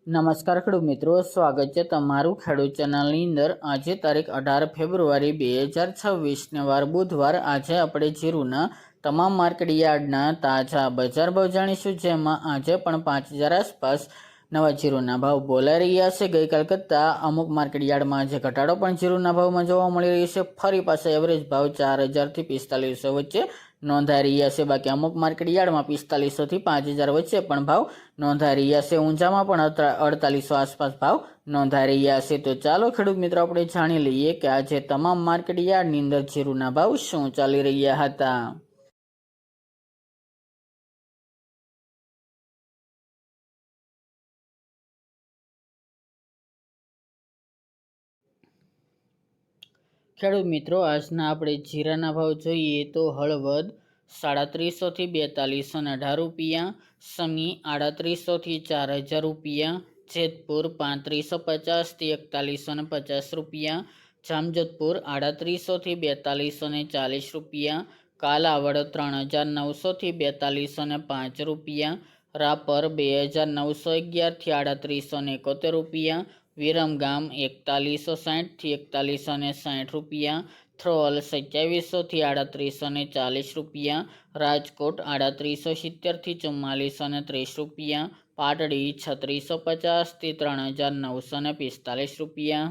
નમસ્કાર ખેડૂત મિત્રો, સ્વાગત છે તમારું ખેડૂત ચેનલની અંદર। આજે તારીખ 18 ફેબ્રુઆરી 2026 વાર બુધવાર। આજે આપણે જીરુના તમામ માર્કેટ યાર્ડના તાજા બજાર ભાવ જાણીશું, જેમાં આજે પણ 5000 આસપાસ નવા જીરુના ભાવ બોલાઈ રહ્યા છે। ગઈકાલ કરતાં અમુક માર્કેટ યાર્ડમાં આજે ઘટાડો પણ જીરુના ભાવમાં જોવા મળી રહ્યો છે। ફરી પાછા એવરેજ ભાવ 4000 થી 4500 વચ્ચે નોંધાઈ રહ્યા છે। બાકી અમુક માર્કેટ યાર્ડમાં 4500 થી 5000 વચ્ચે પણ ભાવ નોંધાઈ રહ્યા છે। ઊંઝામાં પણ 4800 આસપાસ ભાવ નોંધાઈ રહ્યા છે। તો ચાલો ખેડૂત મિત્રો આપણે જાણી લઈએ કે આજે તમામ માર્કેટ યાર્ડની અંદર જીરુના ભાવ શું ચાલી રહ્યા હતા। ખેડૂત મિત્રો, આજના આપણે જીરાના ભાવ જોઈએ તો હળવદ 3700 થી 4218 રૂપિયા, સમી 3800 થી 4000 રૂપિયા, જેતપુર 3550 થી 4150 રૂપિયા, જામજોધપુર 3800 થી 4240 રૂપિયા, કાલાવડ 3900 થી 4205 રૂપિયા, રાપર 2911 થી 3871 રૂપિયા, વિરમગામ 4160 થી 4160 રૂપિયા, થ્રોલ 2700 થી 3840 રૂપિયા, રાજકોટ 3870 થી 4430 રૂપિયા, પાટડી 3650 થી 3945 રૂપિયા,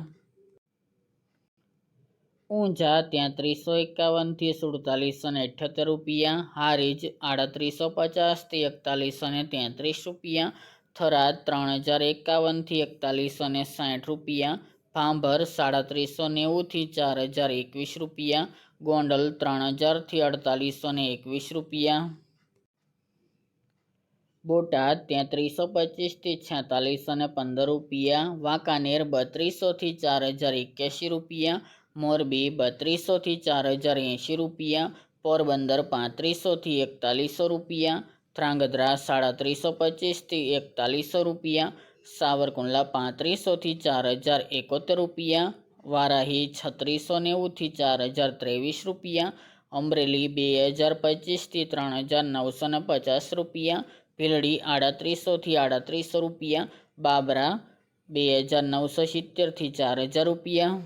ઊંઝા 3351 થી 4778 રૂપિયા, હારીજ 3850 થી 4133 રૂપિયા, થરાદ 3051 થી 4160 રૂપિયા, ભાંભર 3790 થી 4021 રૂપિયા, ગોંડલ 3000 થી 4821 રૂપિયા, બોટાદ 3325 થી 4615 રૂપિયા, વાંકાનેર 3200 થી 4081 રૂપિયા, મોરબી 3200 થી 4080 રૂપિયા, પોરબંદર 3500 થી 4100 રૂપિયા, ધ્રાંગધ્રા 3725 થી 4100 રૂપિયા, સાવરકુંડલા 3500 થી 4071 રૂપિયા, વારાહી 3690 થી 4023 રૂપિયા, અમરેલી 2025 થી 3950 રૂપિયા, ભીલડી 3800 થી 3800 રૂપિયા, બાબરા 2970 થી 4000 રૂપિયા,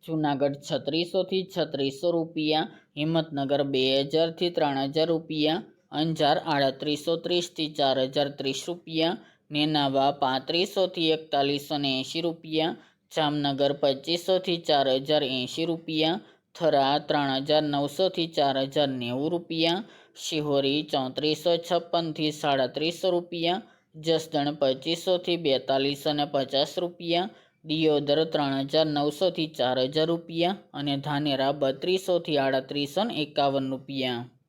જુનાગઢ 3600 થી 3600 રૂપિયા, હિંમતનગર 2000 થી 3000 રૂપિયા, અંજાર 3830 થી 4030 રૂપિયા, નેનાવા 3500 થી 4180 રૂપિયા, જામનગર 2500 થી 4080 રૂપિયા, થરા 3900 થી 4090 રૂપિયા, શિહોરી 3456 થી 3750 રૂપિયા, જસદણ 2500 થી 4250 રૂપિયા, દિયોદર 3900 થી 4000 રૂપિયા અને ધાનેરા 3200 થી 3851 રૂપિયા।